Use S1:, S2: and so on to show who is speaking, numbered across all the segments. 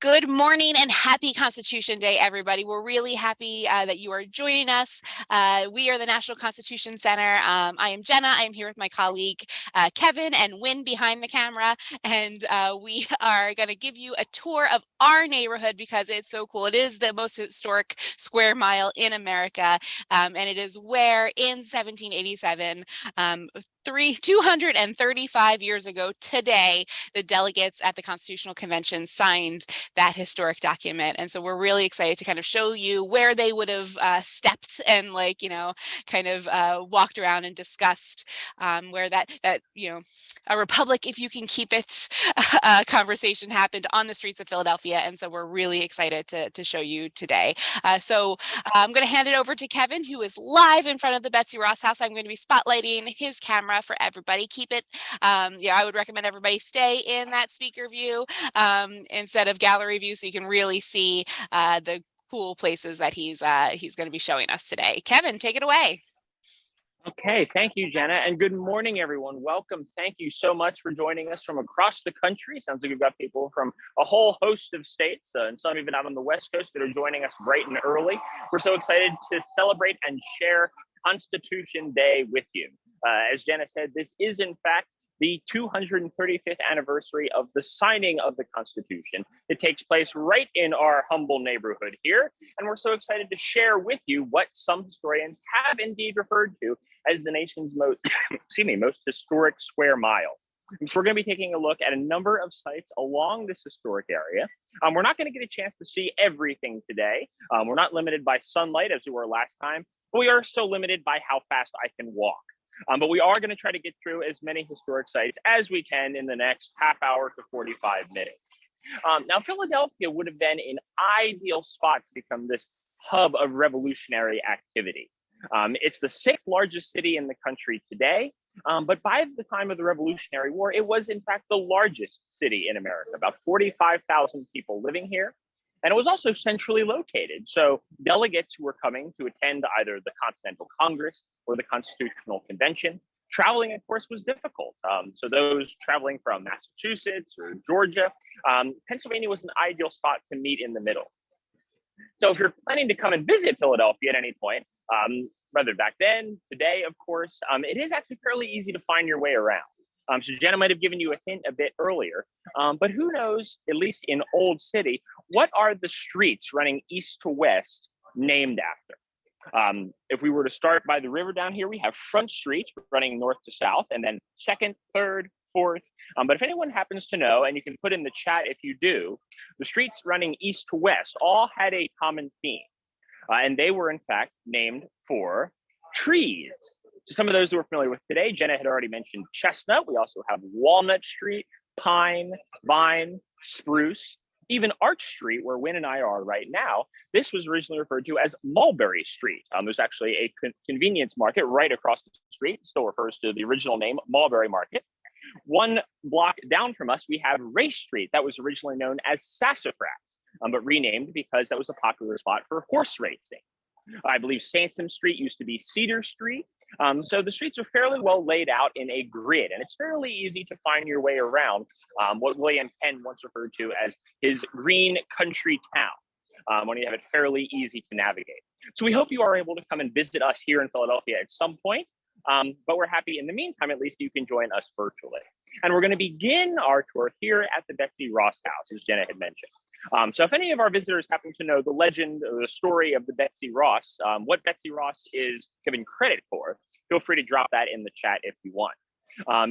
S1: Good morning and happy Constitution Day, everybody. We're really happy that you are joining us. We are the National Constitution Center. I am Jenna. I am here with my colleague Kevin and Wynn behind the camera, and we are going to give you a tour of our neighborhood because it's so cool. It is the most historic square mile in America, and it is where in 1787, 235 years ago today, the delegates at the Constitutional Convention signed that historic document. And so we're really excited to kind of show you where they would have stepped and walked around and discussed where that a republic, if you can keep it, conversation happened on the streets of Philadelphia. And so we're really excited to show you today. So I'm going to hand it over to Kevin, who is live in front of the Betsy Ross house. I'm going to be spotlighting his camera for everybody. Keep it, I would recommend everybody stay in that speaker view instead of gallery view, so you can really see the cool places that he's going to be showing us today. Kevin, take it away.
S2: Okay, thank you, Jenna, and good morning, everyone. Welcome. Thank you so much for joining us from across the country. Sounds like we've got people from a whole host of states, and some even out on the West Coast that are joining us bright and early. We're so excited to celebrate and share Constitution Day with you. As Jenna said, this is in fact the 235th anniversary of the signing of the Constitution. It takes place right in our humble neighborhood here, and we're so excited to share with you what some historians have indeed referred to as the nation's most, most historic square mile. And so we're going to be taking a look at a number of sites along this historic area. We're not going to get a chance to see everything today. We're not limited by sunlight as we were last time, but we are still limited by how fast I can walk. But we are going to try to get through as many historic sites as we can in the next half hour to 45 minutes. Now, Philadelphia would have been an ideal spot to become this hub of revolutionary activity. It's the sixth largest city in the country today, but by the time of the Revolutionary War, it was in fact the largest city in America, about 45,000 people living here. And it was also centrally located. So delegates who were coming to attend either the Continental Congress or the Constitutional Convention, traveling, of course, was difficult. So those traveling from Massachusetts or Georgia, Pennsylvania was an ideal spot to meet in the middle. So if you're planning to come and visit Philadelphia at any point, whether back then, today, of course, it is actually fairly easy to find your way around. So Jenna might have given you a hint a bit earlier, but who knows, at least in Old City, what are the streets running east to west named after? If we were to start by the river down here, we have Front Street running north to south, and then 2nd, 3rd, 4th. But if anyone happens to know, and you can put in the chat if you do, the streets running east to west all had a common theme, and they were in fact named for trees. So some of those who are familiar with today, Jenna had already mentioned Chestnut. We also have Walnut Street, Pine, Vine, Spruce, even Arch Street, where Wynn and I are right now. This was originally referred to as Mulberry Street. There's actually a convenience market right across the street. It still refers to the original name, Mulberry Market. One block down from us, we have Race Street. That was originally known as Sassafras, but renamed because that was a popular spot for horse racing. I believe Sansom Street used to be Cedar Street. So the streets are fairly well laid out in a grid, and it's fairly easy to find your way around what William Penn once referred to as his green country town, when you have it fairly easy to navigate. So we hope you are able to come and visit us here in Philadelphia at some point, but we're happy in the meantime, at least you can join us virtually. And we're going to begin our tour here at the Betsy Ross house, as Jenna had mentioned. So if any of our visitors happen to know the legend or the story of the Betsy Ross, what Betsy Ross is given credit for, feel free to drop that in the chat if you want,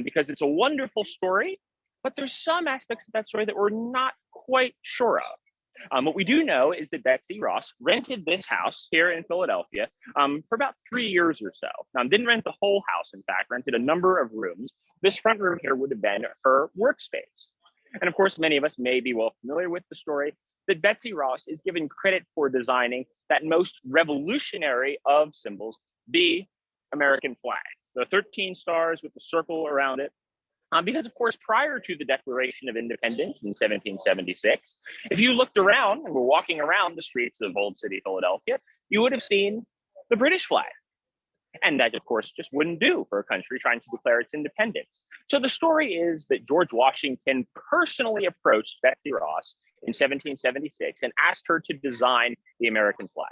S2: because it's a wonderful story, but there's some aspects of that story that we're not quite sure of. What we do know is that Betsy Ross rented this house here in Philadelphia for about 3 years or so. Didn't rent the whole house, in fact, rented a number of rooms. This front room here would have been her workspace. And of course, many of us may be well familiar with the story that Betsy Ross is given credit for designing that most revolutionary of symbols, the American flag, the 13 stars with the circle around it. Because of course, prior to the Declaration of Independence in 1776, if you looked around and were walking around the streets of Old City, Philadelphia, you would have seen the British flag. And that, of course, just wouldn't do for a country trying to declare its independence. So the story is that George Washington personally approached Betsy Ross in 1776 and asked her to design the American flag.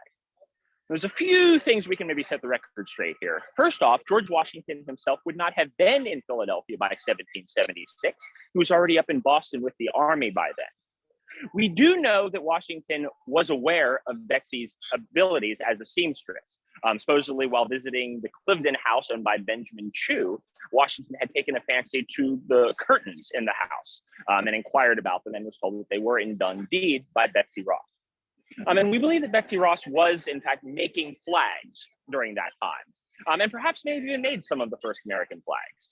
S2: There's a few things we can maybe set the record straight here. First off, George Washington himself would not have been in Philadelphia by 1776. He was already up in Boston with the army by then. We do know that Washington was aware of Betsy's abilities as a seamstress. Supposedly, while visiting the Cliveden house owned by Benjamin Chew, Washington had taken a fancy to the curtains in the house and inquired about them and was told that they were in done deed by Betsy Ross. And we believe that Betsy Ross was, in fact, making flags during that time, and perhaps maybe even made some of the first American flags.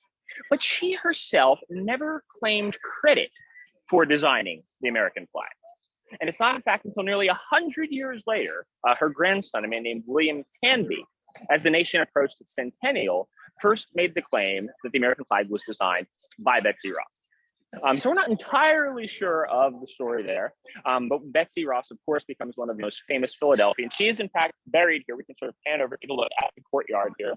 S2: But she herself never claimed credit for designing the American flag. And it's not, in fact, until nearly 100 years later, her grandson, a man named William Canby, as the nation approached its centennial, first made the claim that the American flag was designed by Betsy Ross. So we're not entirely sure of the story there, but Betsy Ross, of course, becomes one of the most famous Philadelphians. She is, in fact, buried here. We can sort of pan over, take a look at the courtyard here.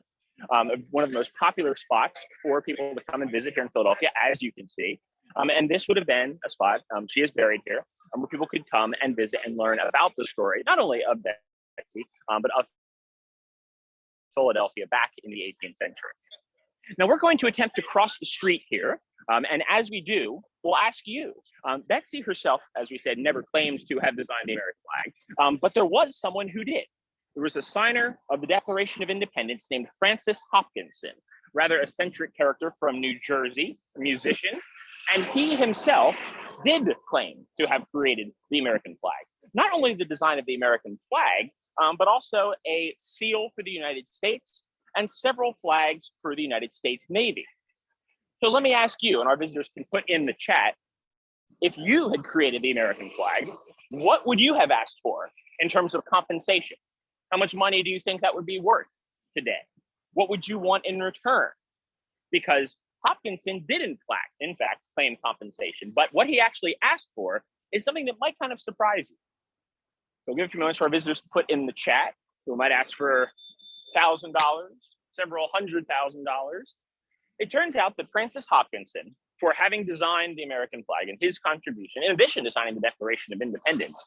S2: One of the most popular spots for people to come and visit here in Philadelphia, as you can see. And this would have been a spot, she is buried here, where people could come and visit and learn about the story, not only of Betsy, but of Philadelphia back in the 18th century. Now we're going to attempt to cross the street here. And as we do, we'll ask you. Betsy herself, as we said, never claimed to have designed the American flag, but there was someone who did. There was a signer of the Declaration of Independence named Francis Hopkinson, rather eccentric character from New Jersey, a musician, and he himself did claim to have created the American flag. Not only the design of the American flag, but also a seal for the United States and several flags for the United States Navy. So let me ask you, and our visitors can put in the chat, if you had created the American flag, what would you have asked for in terms of compensation? How much money do you think that would be worth today? What would you want in return? Because Hopkinson did in fact claim compensation, but what he actually asked for is something that might kind of surprise you. So we'll give a few moments for our visitors to put in the chat. We might ask for $1,000, several $100,000. It turns out that Francis Hopkinson, for having designed the American flag and his contribution, in addition to signing the Declaration of Independence,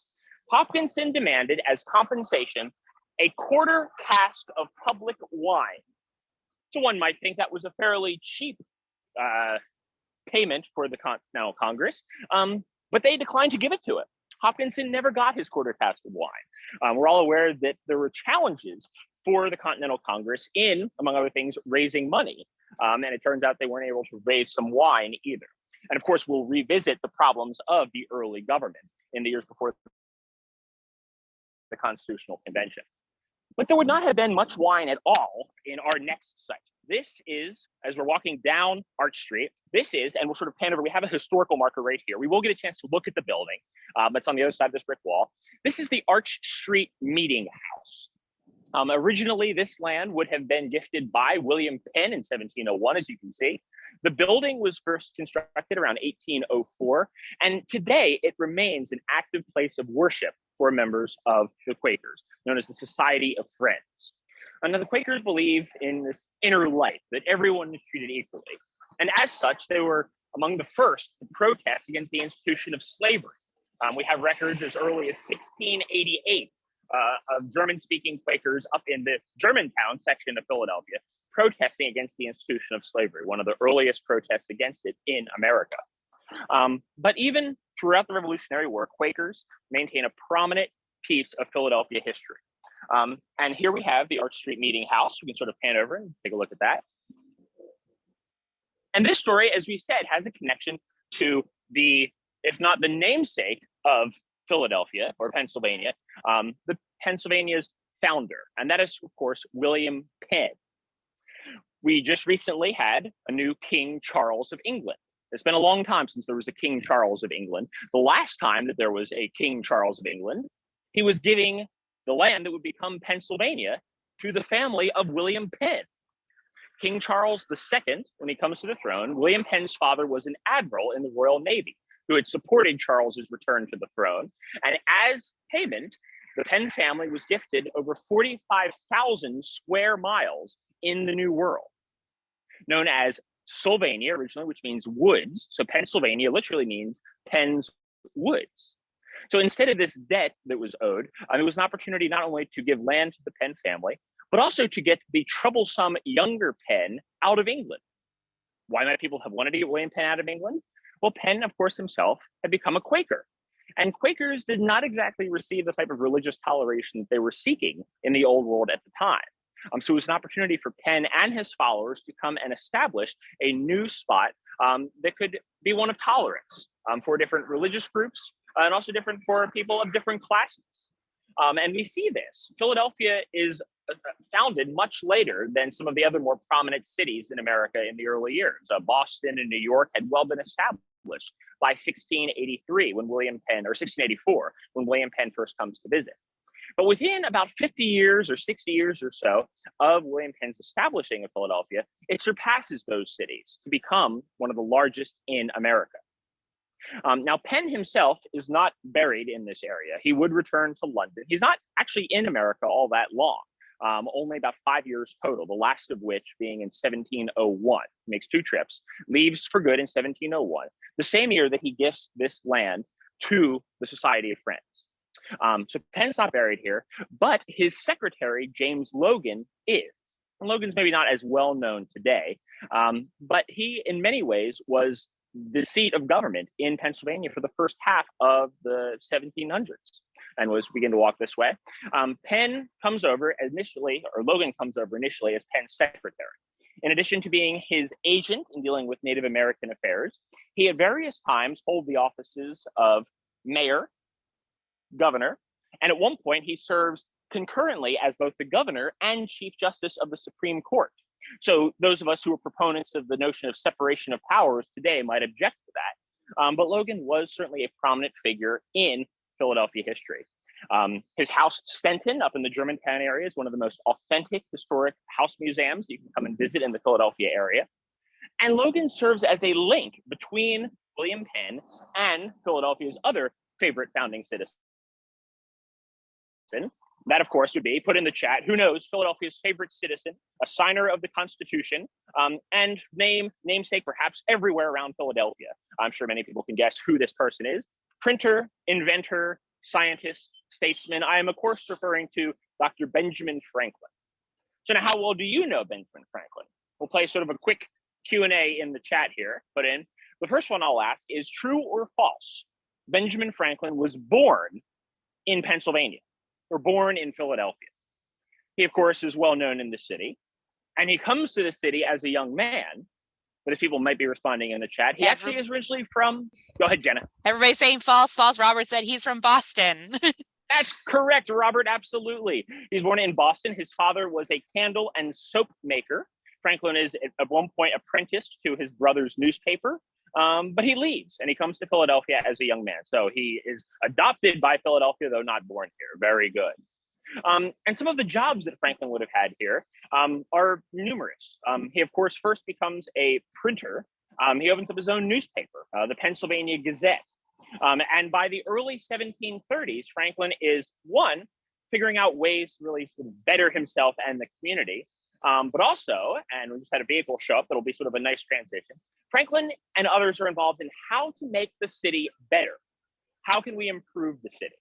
S2: Hopkinson demanded as compensation a quarter cask of public wine. So one might think that was a fairly cheap payment for the Continental Congress, but they declined to give it to him. Hopkinson never got his quarter cask of wine. We're all aware that there were challenges for the Continental Congress in, among other things, raising money. And it turns out they weren't able to raise some wine either. And of course, we'll revisit the problems of the early government in the years before the Constitutional Convention. But there would not have been much wine at all in our next site. This is, as we're walking down Arch Street, this is, and we'll sort of pan over, we have a historical marker right here. We will get a chance to look at the building, but it's on the other side of this brick wall. This is the Arch Street Meeting House. Originally, this land would have been gifted by William Penn in 1701, as you can see. The building was first constructed around 1804, and today it remains an active place of worship for members of the Quakers, known as the Society of Friends. Now, the Quakers believe in this inner light, that everyone is treated equally. And as such, they were among the first to protest against the institution of slavery. We have records as early as 1688 of German-speaking Quakers up in the Germantown section of Philadelphia protesting against the institution of slavery, one of the earliest protests against it in America. But even throughout the Revolutionary War, Quakers maintain a prominent piece of Philadelphia history. And here we have the Arch Street Meeting House. We can sort of pan over and take a look at that. And this story, as we said, has a connection to the, if not the namesake of Philadelphia or Pennsylvania, the Pennsylvania's founder, and that is, of course, William Penn. We just recently had a new King Charles of England. It's been a long time since there was a King Charles of England. The last time that there was a King Charles of England, he was giving the land that would become Pennsylvania to the family of William Penn. King Charles II, when he comes to the throne, William Penn's father was an admiral in the Royal Navy who had supported Charles's return to the throne. And as payment, the Penn family was gifted over 45,000 square miles in the New World, known as Sylvania originally, which means woods. So Pennsylvania literally means Penn's woods. So instead of this debt that was owed, it was an opportunity not only to give land to the Penn family, but also to get the troublesome younger Penn out of England. Why might people have wanted to get William Penn out of England? Well, Penn, of course, himself had become a Quaker. And Quakers did not exactly receive the type of religious toleration that they were seeking in the old world at the time. So it was an opportunity for Penn and his followers to come and establish a new spot that could be one of tolerance for different religious groups and also different for people of different classes. And we see this. Philadelphia is founded much later than some of the other more prominent cities in America in the early years. Boston and New York had well been established by 1683 when William Penn, or 1684, when William Penn first comes to visit. But within about 50 years or 60 years or so of William Penn's establishing of Philadelphia, it surpasses those cities to become one of the largest in America. Now, Penn himself is not buried in this area. He would return to London. He's not actually in America all that long, only about 5 years total, the last of which being in 1701. He makes 2 trips, leaves for good in 1701, the same year that he gifts this land to the Society of Friends. So Penn's not buried here, but his secretary, James Logan, is. And Logan's maybe not as well known today, but he, in many ways, was the seat of government in Pennsylvania for the first half of the 1700s. And as we begin to walk this way, Penn comes over initially, or Logan comes over initially as Penn's secretary. In addition to being his agent in dealing with Native American affairs, he at various times hold the offices of mayor, governor, and at one point he serves concurrently as both the governor and chief justice of the Supreme Court. So those of us who are proponents of the notion of separation of powers today might object to that. But Logan was certainly a prominent figure in Philadelphia history. His house Stenton up in the Germantown area is one of the most authentic historic house museums you can come and visit in the Philadelphia area. And Logan serves as a link between William Penn and Philadelphia's other favorite founding citizen. That, of course, would be, put in the chat, who knows, Philadelphia's favorite citizen, a signer of the Constitution, and namesake perhaps everywhere around Philadelphia. I'm sure many people can guess who this person is. Printer, inventor, scientist, statesman. I am, of course, referring to Dr. Benjamin Franklin. So now, how well do you know Benjamin Franklin? We'll play sort of a quick Q&A in the chat here, put in. The first one I'll ask is, true or false? Benjamin Franklin was born in Pennsylvania, or born in Philadelphia. He, of course, is well known in the city, and he comes to the city as a young man. But as people might be responding in the chat, he actually is originally from, go ahead, Jenna.
S1: Everybody's saying false, false. Robert said he's from Boston.
S2: That's correct, Robert, absolutely. He's born in Boston. His father was a candle and soap maker. Franklin is at one point apprenticed to his brother's newspaper, but he leaves and he comes to Philadelphia as a young man. So he is adopted by Philadelphia, though not born here. Very good. And some of the jobs that Franklin would have had here are numerous. He, of course, first becomes a printer. He opens up his own newspaper, the Pennsylvania Gazette. And by the early 1730s, Franklin is, one, figuring out ways to really sort of better himself and the community. But also, and we just had a vehicle show up that'll be sort of a nice transition, Franklin and others are involved in how to make the city better. How can we improve the city?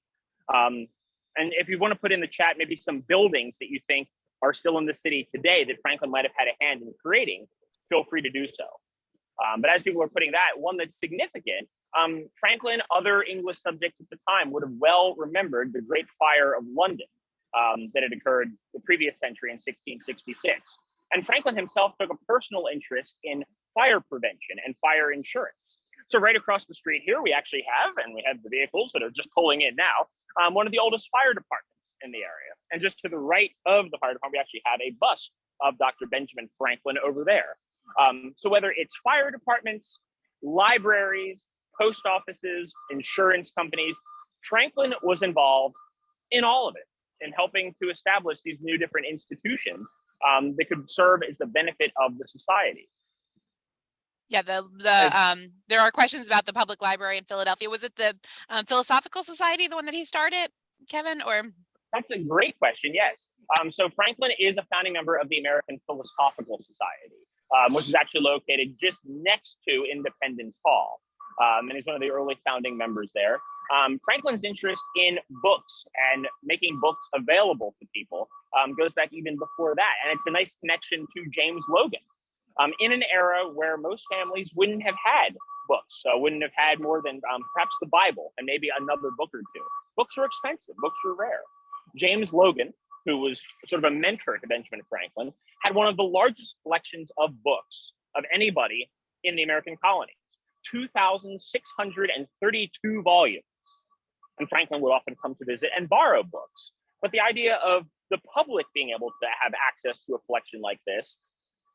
S2: And if you want to put in the chat maybe some buildings that you think are still in the city today that Franklin might have had a hand in creating, feel free to do so. But as people are putting that, one that's significant, Franklin, other English subjects at the time would have well remembered the Great Fire of London that had occurred the previous century in 1666. And Franklin himself took a personal interest in fire prevention and fire insurance. So right across the street here, we actually have, and we have the vehicles that are just pulling in now, one of the oldest fire departments in the area. And just to the right of the fire department, we actually have a bust of Dr. Benjamin Franklin over there. So whether it's fire departments, libraries, post offices, insurance companies, Franklin was involved in all of it, in helping to establish these new different institutions that could serve as the benefit of the society.
S1: Yeah, there are questions about the public library in Philadelphia. Was it the Philosophical Society, the one that he started, Kevin, or?
S2: That's a great question, yes. So Franklin is a founding member of the American Philosophical Society, which is actually located just next to Independence Hall. and he's one of the early founding members there. Franklin's interest in books and making books available to people goes back even before that. And it's a nice connection to James Logan. In an era where most families wouldn't have had books, so wouldn't have had more than perhaps the Bible and maybe another book or two. Books were expensive, books were rare. James Logan, who was sort of a mentor to Benjamin Franklin, had one of the largest collections of books of anybody in the American colonies, 2,632 volumes. And Franklin would often come to visit and borrow books. But the idea of the public being able to have access to a collection like this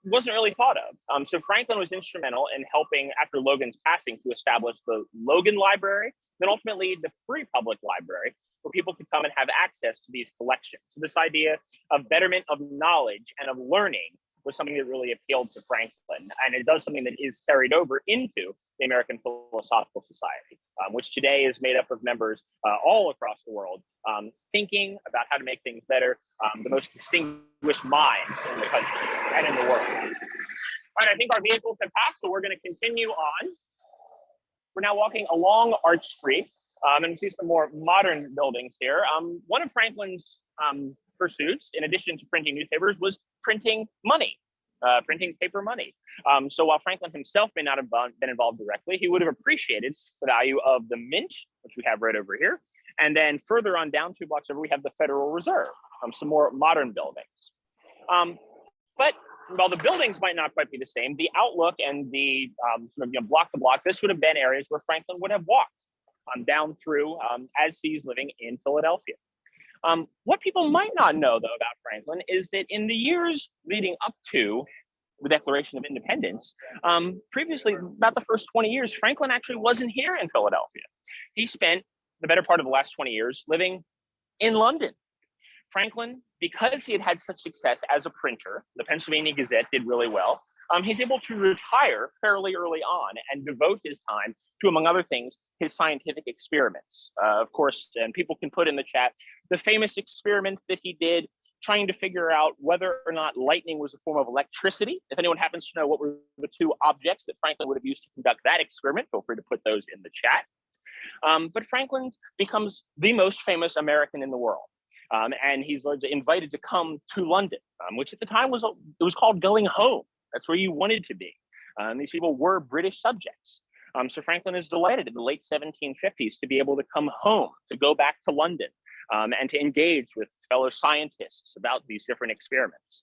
S2: wasn't really thought of. So Franklin was instrumental in helping, after Logan's passing, to establish the Logan Library, then ultimately the Free Public Library, where people could come and have access to these collections. So this idea of betterment of knowledge and of learning was something that really appealed to Franklin. And it does something that is carried over into the American Philosophical Society, which today is made up of members all across the world, thinking about how to make things better, the most distinguished minds in the country and in the world. All right, I think our vehicles have passed, so we're going to continue on. We're now walking along Arch Street, and we see some more modern buildings here. One of Franklin's pursuits, in addition to printing newspapers, was printing money, printing paper money. So while Franklin himself may not have been involved directly, he would have appreciated the value of the mint, which we have right over here. And then further on down 2 blocks over, we have the Federal Reserve, some more modern buildings. But while the buildings might not quite be the same, the outlook and the sort of block to block, this would have been areas where Franklin would have walked down through as he's living in Philadelphia. What people might not know, though, about Franklin is that in the years leading up to the Declaration of Independence, previously, about the first 20 years, Franklin actually wasn't here in Philadelphia. He spent the better part of the last 20 years living in London. Franklin, because he had had such success as a printer, the Pennsylvania Gazette did really well, he's able to retire fairly early on and devote his time to, among other things, his scientific experiments. Of course, and people can put in the chat, the famous experiment that he did trying to figure out whether or not lightning was a form of electricity. If anyone happens to know what were the 2 objects that Franklin would have used to conduct that experiment, feel free to put those in the chat. But Franklin becomes the most famous American in the world. And he's invited to come to London, which at the time was called going home. That's where you wanted to be. These people were British subjects. So Franklin is delighted in the late 1750s to be able to come home, to go back to London, and to engage with fellow scientists about these different experiments.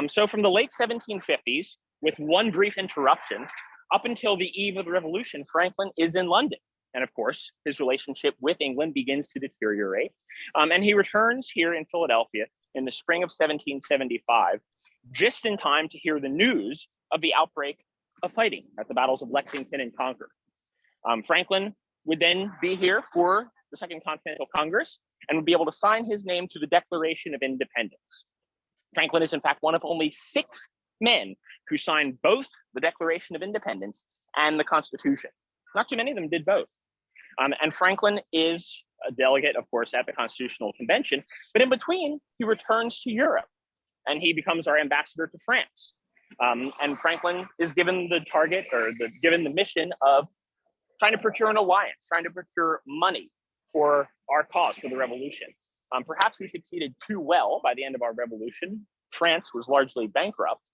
S2: So from the late 1750s, with one brief interruption, up until the eve of the Revolution, Franklin is in London. And of course, his relationship with England begins to deteriorate. And he returns here in Philadelphia in the spring of 1775, just in time to hear the news of the outbreak of fighting at the battles of Lexington and Concord. Franklin would then be here for the Second Continental Congress and would be able to sign his name to the Declaration of Independence. Franklin is in fact one of only 6 men who signed both the Declaration of Independence and the Constitution. Not too many of them did both. And Franklin is a delegate, of course, at the Constitutional Convention, but in between, he returns to Europe and he becomes our ambassador to France. And Franklin is given the target or given the mission of trying to procure an alliance, trying to procure money for our cause, for the revolution. Perhaps he succeeded too well by the end of our revolution. France was largely bankrupt.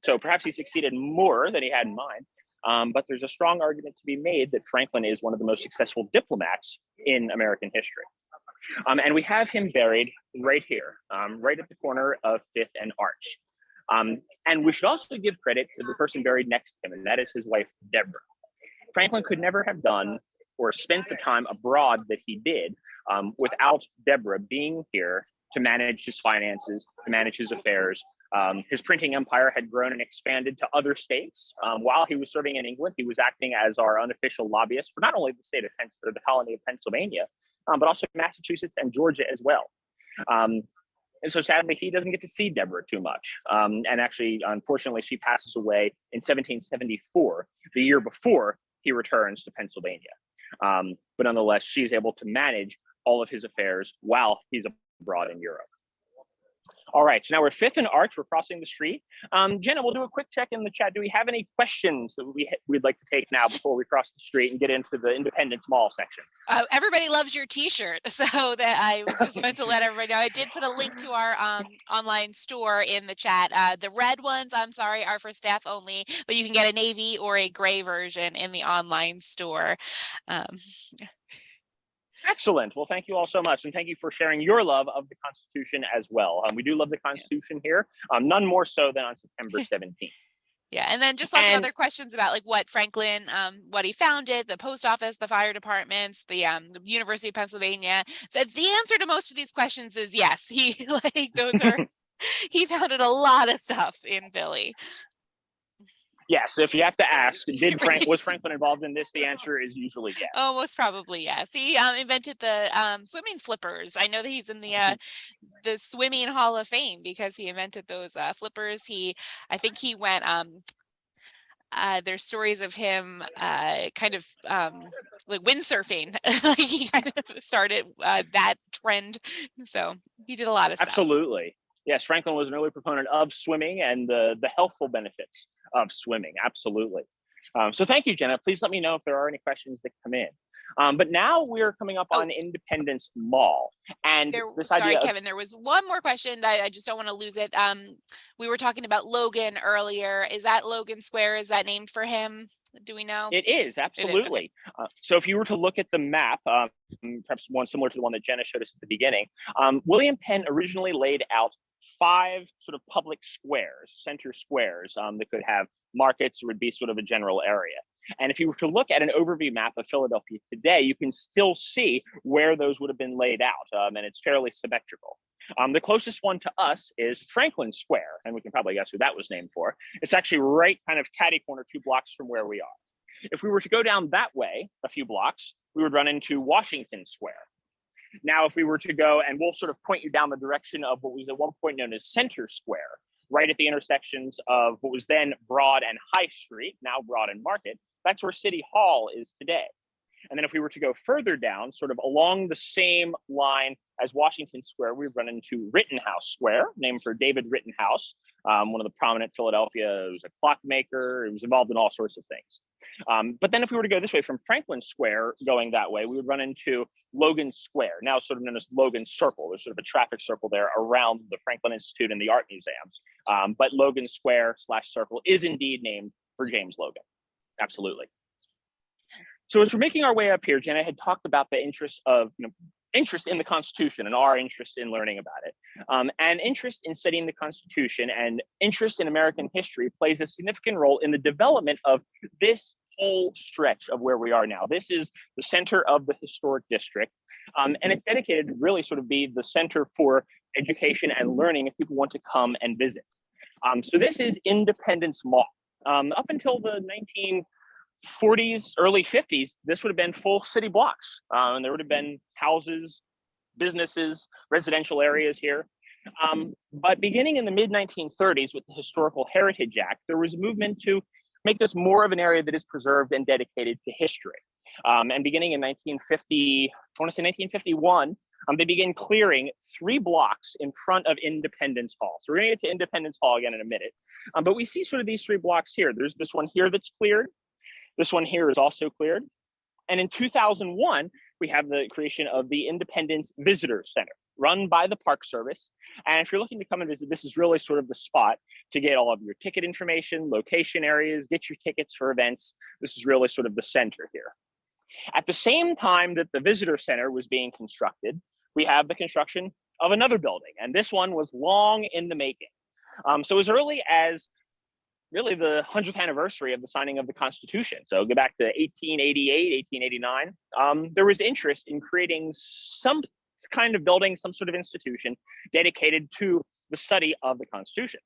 S2: So perhaps he succeeded more than he had in mind. But there's a strong argument to be made that Franklin is one of the most successful diplomats in American history. And we have him buried right here, right at the corner of 5th and Arch. And we should also give credit to the person buried next to him, and that is his wife, Deborah. Franklin could never have done or spent the time abroad that he did without Deborah being here to manage his finances, to manage his affairs. His printing empire had grown and expanded to other states. While he was serving in England, he was acting as our unofficial lobbyist for not only the state of the colony of Pennsylvania, but also Massachusetts and Georgia as well. And so sadly, he doesn't get to see Deborah too much. And actually, unfortunately, she passes away in 1774, the year before he returns to Pennsylvania. But nonetheless, she's able to manage all of his affairs while he's abroad in Europe. All right, so now we're Fifth and Arch. We're crossing the street. Jenna, we'll do a quick check in the chat. Do we have any questions that we'd like to take now before we cross the street and get into the Independence Mall section?
S1: Everybody loves your T-shirt, so that I just wanted to let everybody know. I did put a link to our online store in the chat. The red ones, I'm sorry, are for staff only, but you can get a navy or a gray version in the online store.
S2: Excellent. Well, thank you all so much. And thank you for sharing your love of the Constitution as well. We do love the Constitution here, none more so than on September 17th.
S1: Yeah, and then just lots of other questions about like what Franklin, what he founded, the post office, the fire departments, the University of Pennsylvania. The answer to most of these questions is yes. He he founded a lot of stuff in Philly.
S2: Yes, if you have to ask, was Franklin involved in this? The answer is usually yes.
S1: Oh, most probably yes. He invented the swimming flippers. I know that he's in the Swimming Hall of Fame because he invented those flippers. I think he went. There's stories of him kind of like windsurfing. Like he kind of started that trend. So he did a lot of stuff.
S2: Absolutely. Yes, Franklin was an early proponent of swimming and the healthful benefits of swimming. Absolutely. So thank you, Jenna. Please let me know if there are any questions that come in. But now we're coming up on Independence Mall. And
S1: sorry, Kevin, there was one more question that I just don't want to lose it. We were talking about Logan earlier. Is that Logan Square? Is that named for him? Do we know?
S2: It is, absolutely. It is. Okay. So if you were to look at the map, perhaps one similar to the one that Jenna showed us at the beginning, William Penn originally laid out 5 sort of public squares, center squares that could have markets or would be sort of a general area. And if you were to look at an overview map of Philadelphia today, you can still see where those would have been laid out, and it's fairly symmetrical. The closest one to us is Franklin Square, and we can probably guess who that was named for. It's actually right kind of catty corner 2 blocks from where we are. If we were to go down that way a few blocks, we would run into Washington Square. Now, if we were to go, and we'll sort of point you down the direction of what was at one point known as Center Square, right at the intersections of what was then Broad and High Street, now Broad and Market, that's where City Hall is today. And then if we were to go further down, sort of along the same line as Washington Square, we run into Rittenhouse Square, named for David Rittenhouse, one of the prominent Philadelphia, he was a clockmaker, he was involved in all sorts of things. But then if we were to go this way from Franklin Square, going that way, we would run into Logan Square, now sort of known as Logan Circle. There's sort of a traffic circle there around the Franklin Institute and the Art Museum. But Logan Square / Circle is indeed named for James Logan. Absolutely. So as we're making our way up here, Jenna had talked about the interest in the Constitution and our interest in learning about it. And interest in studying the Constitution and interest in American history plays a significant role in the development of this whole stretch of where we are now. This is the center of the historic district, and it's dedicated to really sort of be the center for education and learning if people want to come and visit. So this is Independence Mall. Up until the 1940s, early 50s, this would have been full city blocks. And there would have been houses, businesses, residential areas here. But beginning in the mid-1930s with the Historical Heritage Act, there was a movement to make this more of an area that is preserved and dedicated to history. And beginning in 1951, they began clearing 3 blocks in front of Independence Hall. So we're going to get to Independence Hall again in a minute. But we see sort of these 3 blocks here. There's this one here that's cleared. This one here is also cleared. And in 2001, we have the creation of the Independence Visitor Center, run by the Park Service. And if you're looking to come and visit, this is really sort of the spot to get all of your ticket information, location areas, get your tickets for events. This is really sort of the center here. At the same time that the Visitor Center was being constructed, we have the construction of another building. And this one was long in the making. So as early as really the 100th anniversary of the signing of the Constitution. So go back to 1888, 1889. There was interest in creating some kind of building, some sort of institution dedicated to the study of the Constitution.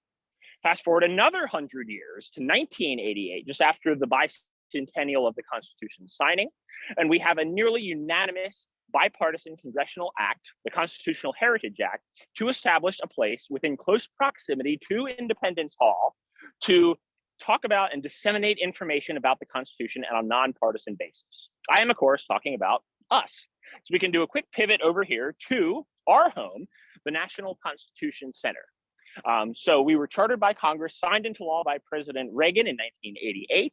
S2: Fast forward another 100 years to 1988, just after the bicentennial of the Constitution signing, and we have a nearly unanimous bipartisan congressional act, the Constitutional Heritage Act, to establish a place within close proximity to Independence Hall to talk about and disseminate information about the Constitution on a nonpartisan basis. I am, of course, talking about us. So we can do a quick pivot over here to our home, the National Constitution Center. So we were chartered by Congress, signed into law by President Reagan in 1988.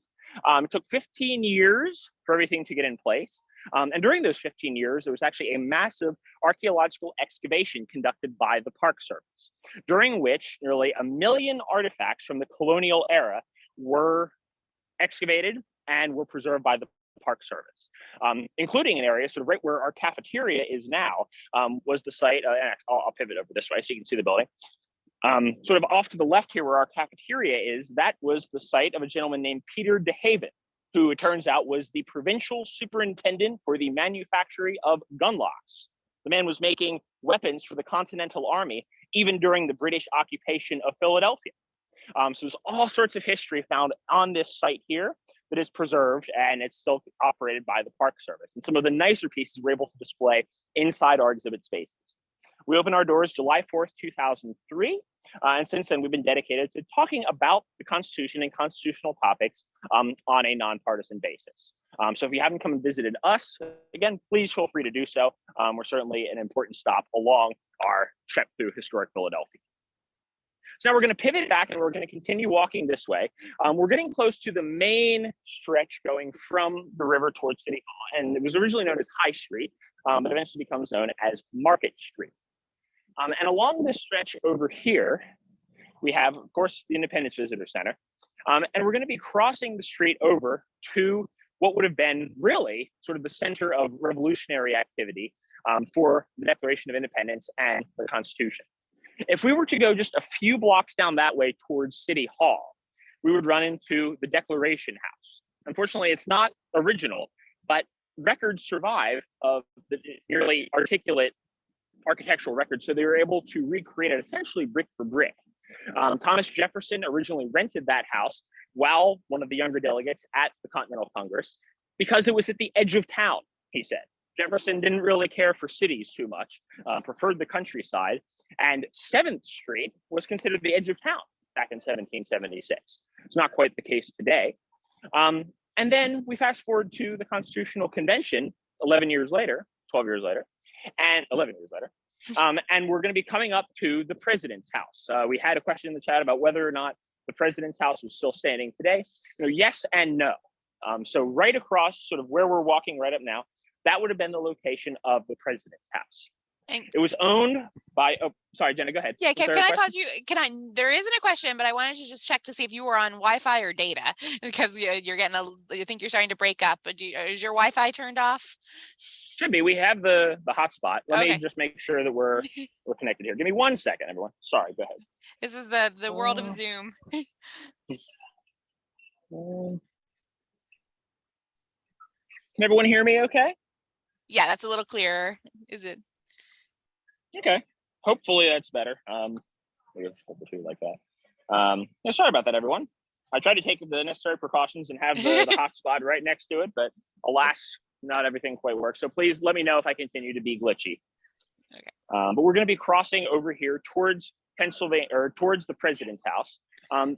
S2: It took 15 years for everything to get in place. And during those 15 years, there was actually a massive archaeological excavation conducted by the Park Service, during which nearly 1 million artifacts from the colonial era were excavated and were preserved by the Park Service, including an area sort of right where our cafeteria is now, was the site. And I'll pivot over this way so you can see the building. Sort of off to the left here where our cafeteria is, that was the site of a gentleman named Peter DeHaven, who it turns out was the provincial superintendent for the manufacture of gun locks. The man was making weapons for the Continental Army even during the British occupation of Philadelphia. So there's all sorts of history found on this site here that is preserved, and it's still operated by the Park Service. And some of the nicer pieces we're able to display inside our exhibit spaces. We opened our doors July 4th, 2003. And since then, we've been dedicated to talking about the Constitution and constitutional topics on a nonpartisan basis. So if you haven't come and visited us, again, please feel free to do so. We're certainly an important stop along our trip through historic Philadelphia. So now we're going to pivot back and we're going to continue walking this way. We're getting close to the main stretch going from the river towards City Hall. And it was originally known as High Street, but eventually becomes known as Market Street. And along this stretch over here, we have, of course, the Independence Visitor Center. And we're going to be crossing the street over to what would have been really sort of the center of revolutionary activity for the Declaration of Independence and the Constitution. If we were to go just a few blocks down that way towards City Hall, we would run into the Declaration House. Unfortunately, it's not original, but records survive of the nearly articulate architectural records, so they were able to recreate it essentially brick for brick. Thomas Jefferson originally rented that house while one of the younger delegates at the Continental Congress, because it was at the edge of town, he said. Jefferson didn't really care for cities too much, preferred the countryside, and 7th Street was considered the edge of town back in 1776. It's not quite the case today. And then we fast forward to the Constitutional Convention 11 years later, 12 years later, and 11 years later. And we're going to be coming up to the president's house. We had a question in the chat about whether or not the president's house was still standing today. Yes and no. So right across sort of where we're walking right up now, that would have been the location of the president's house. It was owned by, oh, sorry, Jenna, go ahead.
S1: Yeah, can I pause you? There isn't a question, but I wanted to just check to see if you were on Wi-Fi or data, because you're getting you think you're starting to break up, but is your Wi-Fi turned off?
S2: Should be. We have the hotspot. Let me just make sure that we're connected here. Give me 1 second, everyone. Sorry, go ahead.
S1: This is the world of Zoom.
S2: Can everyone hear me okay?
S1: Yeah, that's a little clearer. Is it?
S2: Okay. Hopefully that's better. Maybe like that. Sorry about that, everyone. I tried to take the necessary precautions and have the hotspot right next to it, but alas, not everything quite works. So please let me know if I continue to be glitchy. Okay. But we're going to be crossing over here towards Pennsylvania, or towards the president's house.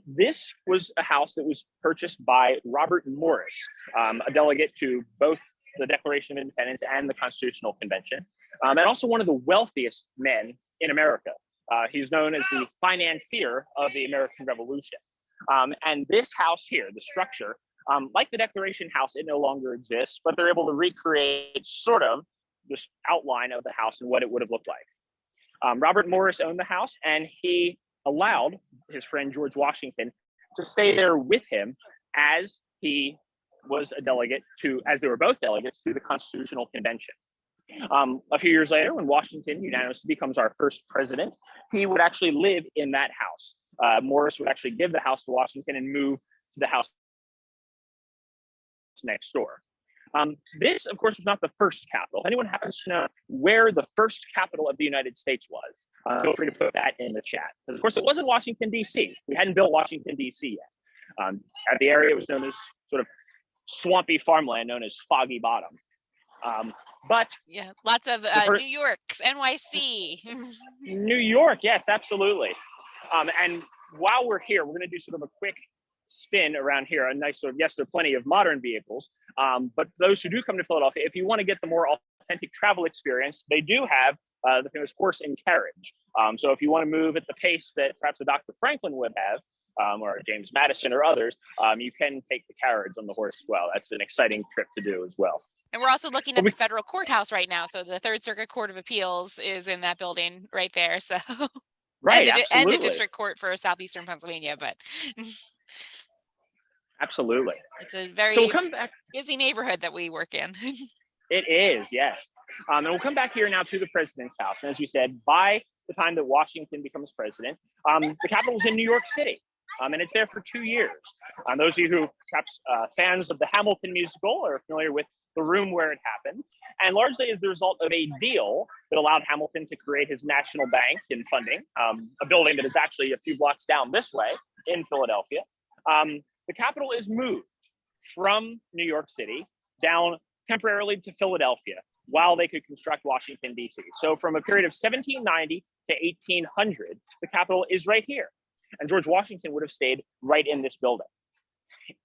S2: This was a house that was purchased by Robert Morris, a delegate to both the Declaration of Independence and the Constitutional Convention, and also one of the wealthiest men in America. He's known as the financier of the American Revolution. And this house here, the structure, like the Declaration House, it no longer exists, but they're able to recreate sort of this outline of the house and what it would have looked like. Robert Morris owned the house, and he allowed his friend George Washington to stay there with him as he was a delegate to, as they were both delegates to the Constitutional Convention. A few years later, when Washington unanimously becomes our first president, he would actually live in that house. Morris would actually give the house to Washington and move to the house next door. This, of course, was not the first capital. If anyone happens to know where the first capital of the United States was, feel free to put that in the chat. Because, of course, it wasn't Washington, D.C. We hadn't built Washington, D.C. yet. At the area, it was known as sort of swampy farmland known as Foggy Bottom. But
S1: yeah, lots of New York's, NYC.
S2: New York, yes, absolutely. And while we're here, we're going to do sort of a quick spin around here. A nice sort of, yes, there are plenty of modern vehicles, but those who do come to Philadelphia, if you want to get the more authentic travel experience, they do have the famous horse and carriage. So if you want to move at the pace that perhaps a Dr. Franklin would have, or James Madison or others, you can take the carriage on the horse as well. That's an exciting trip to do as well.
S1: And we're also looking at the federal courthouse right now. So the Third Circuit Court of Appeals is in that building right there. So
S2: right,
S1: and the District Court for Southeastern Pennsylvania, but
S2: absolutely,
S1: it's a very busy neighborhood that we work in.
S2: It is, yes. And we'll come back here now to the president's house. And as you said, by the time that Washington becomes president, the capital is in New York City. And it's there for 2 years. Those of you who perhaps fans of the Hamilton musical are familiar with the room where it happened, and largely as the result of a deal that allowed Hamilton to create his national bank and funding, a building that is actually a few blocks down this way in Philadelphia. The capital is moved from New York City down temporarily to Philadelphia while they could construct Washington, D.C. So from a period of 1790 to 1800, the capital is right here. And George Washington would have stayed right in this building.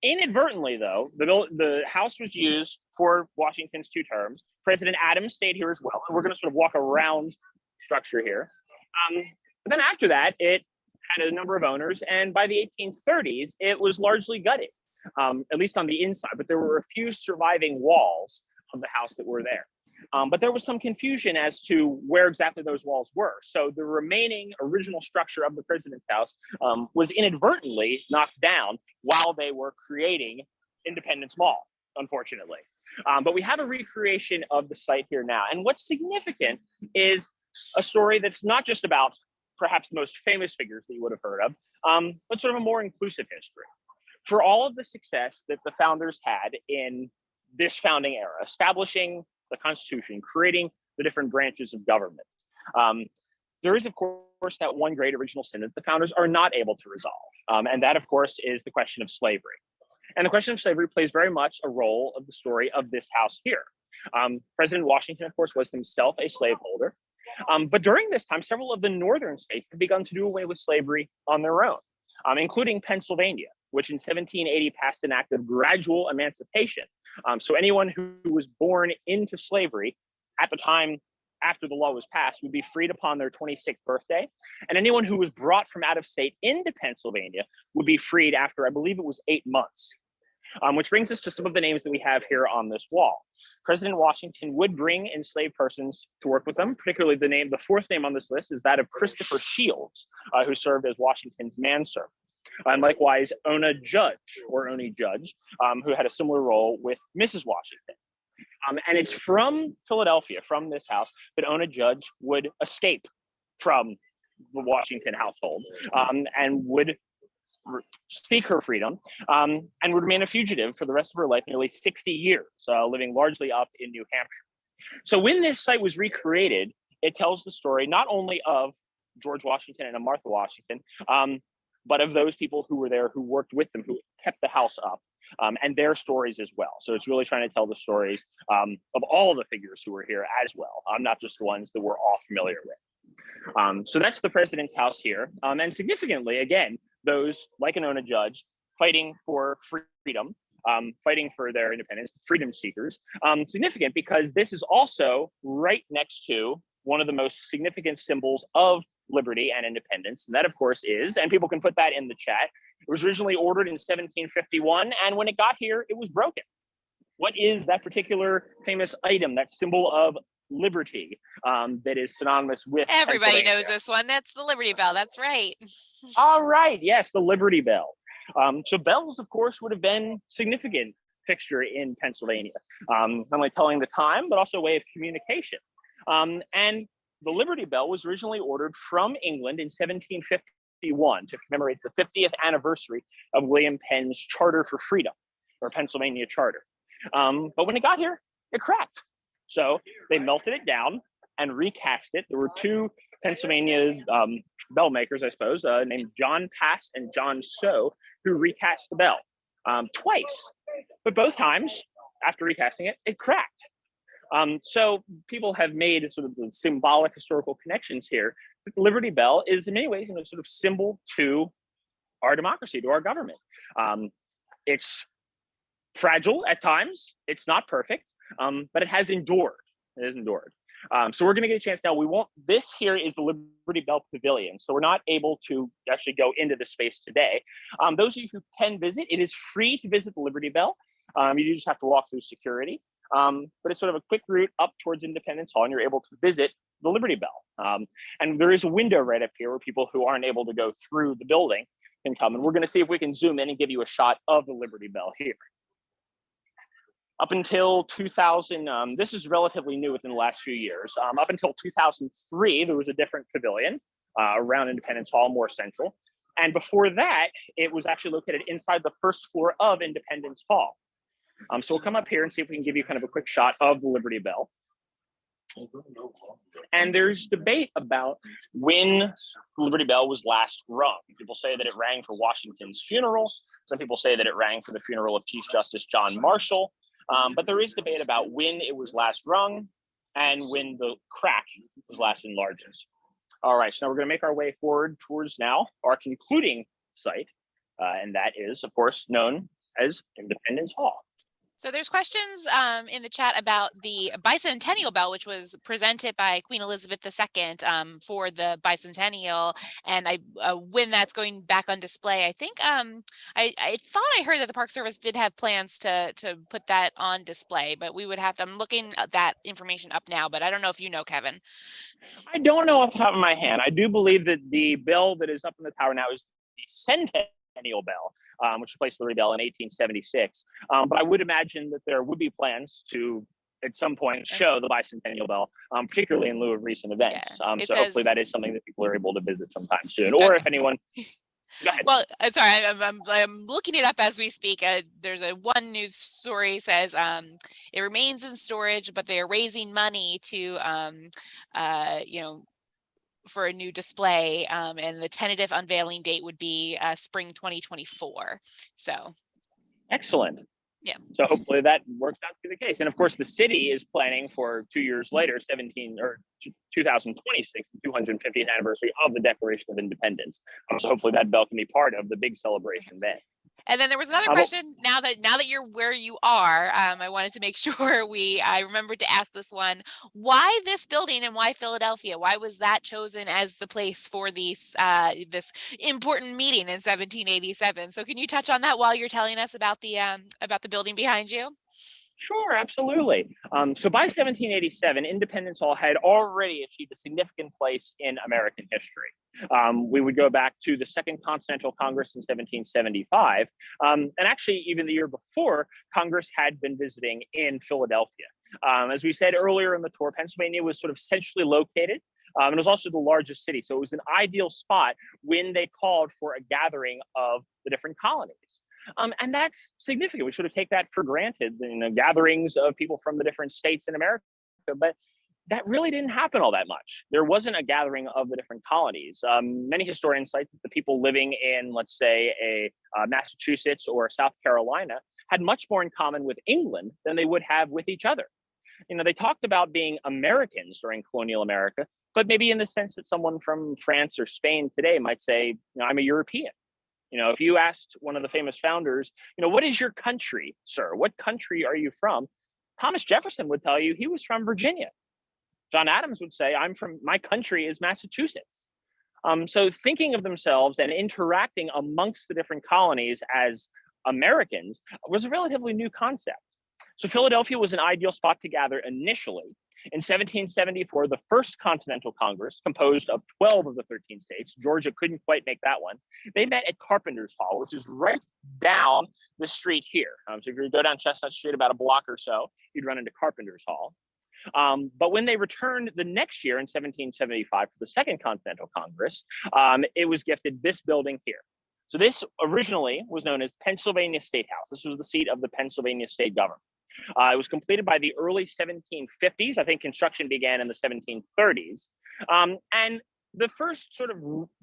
S2: Inadvertently, though, the house was used for Washington's 2 terms. President Adams stayed here as well. And we're going to sort of walk around structure here. But then after that, it had a number of owners. And by the 1830s, it was largely gutted, at least on the inside. But there were a few surviving walls of the house that were there. But there was some confusion as to where exactly those walls were. So the remaining original structure of the president's house was inadvertently knocked down while they were creating Independence Mall, unfortunately. But we have a recreation of the site here now. And what's significant is a story that's not just about perhaps the most famous figures that you would have heard of, but sort of a more inclusive history. For all of the success that the founders had in this founding era, establishing the Constitution, creating the different branches of government, there is, of course, that one great original sin that the founders are not able to resolve. And that, of course, is the question of slavery. And the question of slavery plays very much a role of the story of this house here. President Washington, of course, was himself a slaveholder. But during this time, several of the northern states had begun to do away with slavery on their own, including Pennsylvania, which in 1780 passed an act of gradual emancipation. So anyone who was born into slavery at the time after the law was passed would be freed upon their 26th birthday. And anyone who was brought from out of state into Pennsylvania would be freed after, I believe it was 8 months. Which brings us to some of the names that we have here on this wall. President Washington would bring enslaved persons to work with them, particularly the 4th name on this list is that of Christopher Shields, who served as Washington's manservant. And likewise, Ona Judge, who had a similar role with Mrs. Washington. And it's from Philadelphia, from this house, that Ona Judge would escape from the Washington household and would seek her freedom and would remain a fugitive for the rest of her life, nearly 60 years, living largely up in New Hampshire. So when this site was recreated, it tells the story not only of George Washington and Martha Washington, but of those people who were there, who worked with them, who kept the house up, and their stories as well. So it's really trying to tell the stories of all the figures who were here as well, not just the ones that we're all familiar with. So that's the president's house here. And significantly, again, those like Ona Judge fighting for freedom, fighting for their independence, freedom seekers, significant because this is also right next to one of the most significant symbols of liberty and independence. And that, of course, is, and people can put that in the chat, it was originally ordered in 1751, and when it got here, it was broken. What is that particular famous item, that symbol of liberty that is synonymous with
S1: Everybody knows this one. That's the Liberty Bell. That's right.
S2: All right. Yes, the Liberty Bell. So bells, of course, would have been significant fixture in Pennsylvania, not only telling the time, but also a way of communication. And the Liberty Bell was originally ordered from England in 1751 to commemorate the 50th anniversary of William Penn's Charter for Freedom, or Pennsylvania Charter. But when it got here, it cracked. So they melted it down and recast it. There were 2 Pennsylvania bell makers, I suppose, named John Pass and John Stowe, who recast the bell twice. But both times, after recasting it, it cracked. So people have made sort of the symbolic historical connections here. The Liberty Bell is in many ways a sort of symbol to our democracy, to our government. It's fragile at times. It's not perfect, but it has endured. It has endured. So we're going to get a chance now. We won't. This here is the Liberty Bell Pavilion, so we're not able to actually go into the space today. Those of you who can visit, it is free to visit the Liberty Bell. You just have to walk through security, but it's sort of a quick route up towards Independence Hall, and you're able to visit the Liberty Bell. And there is a window right up here where people who aren't able to go through the building can come. And we're going to see if we can zoom in and give you a shot of the Liberty Bell here. Up until 2000, this is relatively new within the last few years. Up until 2003, there was a different pavilion around Independence Hall, more central. And before that, it was actually located inside the first floor of Independence Hall. So we'll come up here and see if we can give you kind of a quick shot of the Liberty Bell. And there's debate about when the Liberty Bell was last rung. People say that it rang for Washington's funeral. Some people say that it rang for the funeral of Chief Justice John Marshall. But there is debate about when it was last rung and when the crack was last enlarged. All right, so now we're going to make our way forward towards now our concluding site, and that is, of course, known as Independence Hall.
S1: So there's questions in the chat about the bicentennial bell, which was presented by Queen Elizabeth II for the bicentennial, and when that's going back on display. I think I thought I heard that the Park Service did have plans to put that on display, but we would have to. I'm looking at that information up now, but I don't know if you know, Kevin.
S2: I don't know off the top of my hand. I do believe that the bell that is up in the tower now is the centennial bell, which replaced the Liberty Bell in 1876. But I would imagine that there would be plans to, at some point, show the bicentennial bell, particularly in lieu of recent events.
S1: Yeah.
S2: So hopefully that is something that people are able to visit sometime soon. Or if anyone... Go ahead.
S1: Well, sorry, I'm looking it up as we speak. There's one news story says it remains in storage, but they are raising money to, for a new display, and the tentative unveiling date would be spring 2024. So
S2: excellent.
S1: Yeah.
S2: So hopefully that works out to be the case. And of course, the city is planning for 2 years later, 2026, the 250th anniversary of the Declaration of Independence. So hopefully that bell can be part of the big celebration then.
S1: And then there was another question. Now that you're where you are, I wanted to make sure I remembered to ask this one. Why this building and why Philadelphia? Why was that chosen as the place for this important meeting in 1787? So can you touch on that while you're telling us about the building behind you?
S2: Sure, absolutely. So by 1787, Independence Hall had already achieved a significant place in American history. We would go back to the Second Continental Congress in 1775. And actually, even the year before, Congress had been visiting in Philadelphia. As we said earlier in the tour, Pennsylvania was sort of centrally located. And it was also the largest city. So it was an ideal spot when they called for a gathering of the different colonies. And that's significant. We sort of take that for granted, gatherings of people from the different states in America, but that really didn't happen all that much. There wasn't a gathering of the different colonies. Many historians cite that the people living in, let's say, Massachusetts or South Carolina had much more in common with England than they would have with each other. They talked about being Americans during colonial America, but maybe in the sense that someone from France or Spain today might say, I'm a European. If you asked one of the famous founders, what is your country, sir? What country are you from? Thomas Jefferson would tell you he was from Virginia. John Adams would say, my country is Massachusetts. So thinking of themselves and interacting amongst the different colonies as Americans was a relatively new concept. So Philadelphia was an ideal spot to gather initially. In 1774, the First Continental Congress, composed of 12 of the 13 states, Georgia couldn't quite make that one, they met at Carpenter's Hall, which is right down the street here. So if you go down Chestnut Street about a block or so, you'd run into Carpenter's Hall. But when they returned the next year in 1775 for the Second Continental Congress, it was gifted this building here. So this originally was known as Pennsylvania State House. This was the seat of the Pennsylvania state government. It was completed by the early 1750s. I think construction began in the 1730s. And the first sort of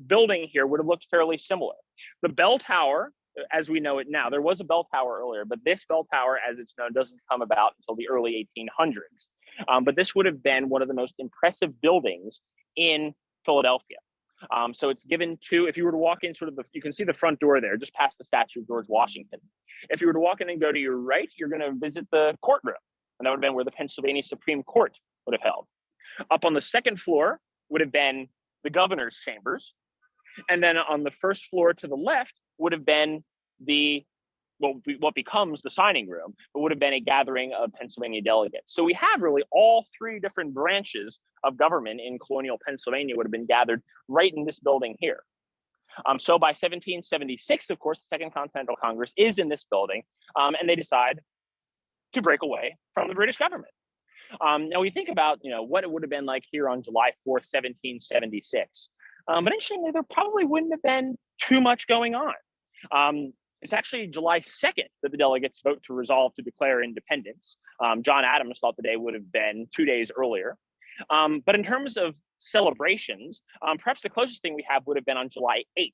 S2: building here would have looked fairly similar. The bell tower, as we know it now, there was a bell tower earlier, but this bell tower, as it's known, doesn't come about until the early 1800s. But this would have been one of the most impressive buildings in Philadelphia. So it's given to, if you were to walk in you can see the front door there, just past the statue of George Washington. If you were to walk in and go to your right, you're going to visit the courtroom. And that would have been where the Pennsylvania Supreme Court would have held. Up on the second floor would have been the governor's chambers. And then on the first floor to the left would have been what becomes the signing room, but would have been a gathering of Pennsylvania delegates. So we have really all three different branches of government in colonial Pennsylvania would have been gathered right in this building here. So by 1776, of course, the Second Continental Congress is in this building, and they decide to break away from the British government. Now we think about, what it would have been like here on July 4th, 1776. But interestingly, there probably wouldn't have been too much going on. It's actually July 2nd that the delegates vote to resolve to declare independence. John Adams thought the day would have been 2 days earlier. But in terms of celebrations, perhaps the closest thing we have would have been on July 8th,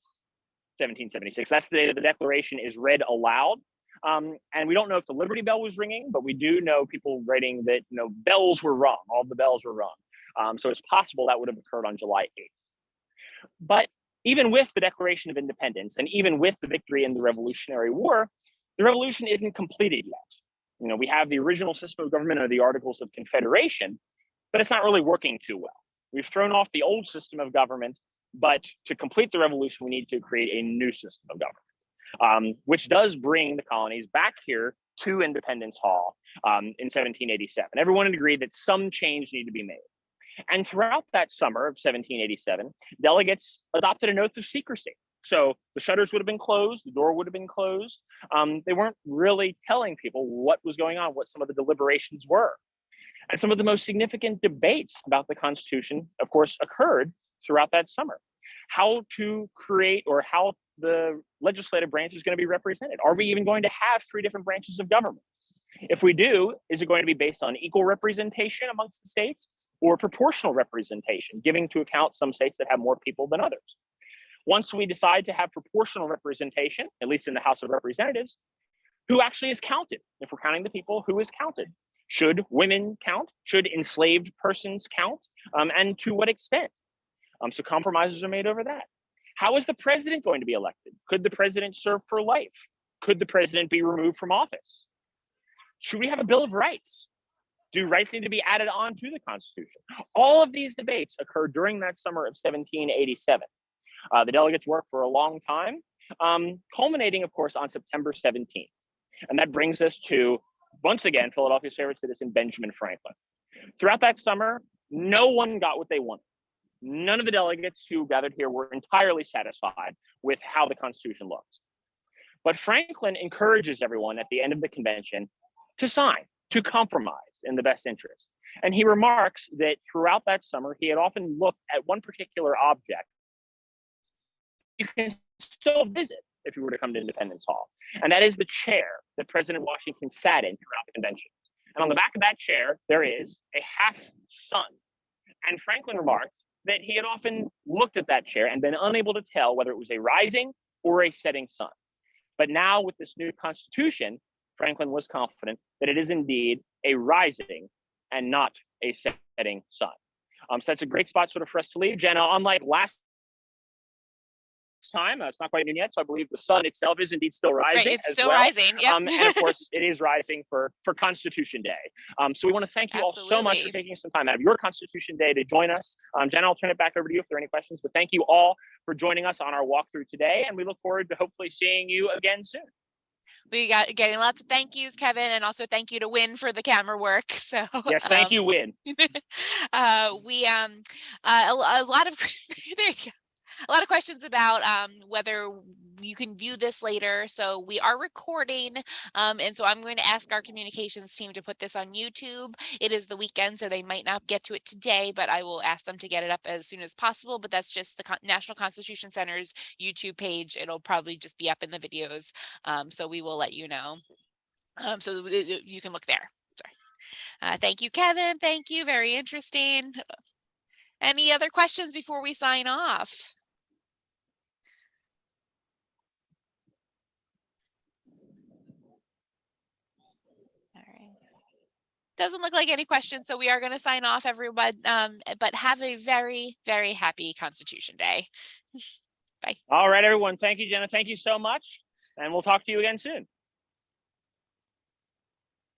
S2: 1776. That's the day that the Declaration is read aloud. And we don't know if the Liberty Bell was ringing, but we do know people writing that bells were rung. All the bells were rung. So it's possible that would have occurred on July 8th. But even with the Declaration of Independence and even with the victory in the Revolutionary War, the revolution isn't completed yet. We have the original system of government or the Articles of Confederation, but it's not really working too well. We've thrown off the old system of government, but to complete the revolution, we need to create a new system of government, which does bring the colonies back here to Independence Hall in 1787. Everyone agreed that some change needed to be made. And throughout that summer of 1787, delegates adopted an oath of secrecy. So the shutters would have been closed, the door would have been closed. They weren't really telling people what was going on, what some of the deliberations were. And some of the most significant debates about the Constitution, of course, occurred throughout that summer. How to create or how the legislative branch is going to be represented. Are we even going to have three different branches of government? If we do, is it going to be based on equal representation amongst the states or proportional representation, giving into account some states that have more people than others? Once we decide to have proportional representation, at least in the House of Representatives, who actually is counted? If we're counting the people, who is counted? Should women count? Should enslaved persons count? And to what extent? So compromises are made over that. How is the president going to be elected? Could the president serve for life? Could the president be removed from office? Should we have a Bill of Rights? Do rights need to be added on to the Constitution? All of these debates occurred during that summer of 1787. The delegates worked for a long time, culminating, of course, on September 17th. And that brings us to, once again, Philadelphia's favorite citizen, Benjamin Franklin. Throughout that summer, no one got what they wanted. None of the delegates who gathered here were entirely satisfied with how the Constitution looked. But Franklin encourages everyone at the end of the convention to sign, to compromise in the best interest. And he remarks that throughout that summer, he had often looked at one particular object you can still visit if you were to come to Independence Hall. And that is the chair that President Washington sat in throughout the convention. And on the back of that chair, there is a half sun. And Franklin remarked that he had often looked at that chair and been unable to tell whether it was a rising or a setting sun. But now with this new Constitution, Franklin was confident that it is indeed a rising and not a setting sun. So that's a great spot sort of for us to leave. Jenna, unlike last time, it's not quite noon yet, so I believe the sun itself is indeed still rising.
S1: Right, it's still rising, yep.
S2: And of course, it is rising for Constitution Day. So we want to thank you all so much for taking some time out of your Constitution Day to join us. Jenna, I'll turn it back over to you if there are any questions, but thank you all for joining us on our walkthrough today, and we look forward to hopefully seeing you again soon.
S1: We got getting lots of thank yous, Kevin, and also thank you to Win for the camera work. So
S2: yes, thank you, Win.
S1: A lot of there you go. A lot of questions about whether you can view this later. So we are recording, and so I'm going to ask our communications team to put this on YouTube. It is the weekend, so they might not get to it today, but I will ask them to get it up as soon as possible. But that's just the National Constitution Center's YouTube page. It'll probably just be up in the videos, so we will let you know. So you can look there. Sorry. Thank you, Kevin. Thank you. Very interesting. Any other questions before we sign off? Doesn't look like any questions, so we are going to sign off, everyone. But have a very, very happy Constitution Day. Bye.
S2: All right, everyone. Thank you, Jenna. Thank you so much. And we'll talk to you again soon.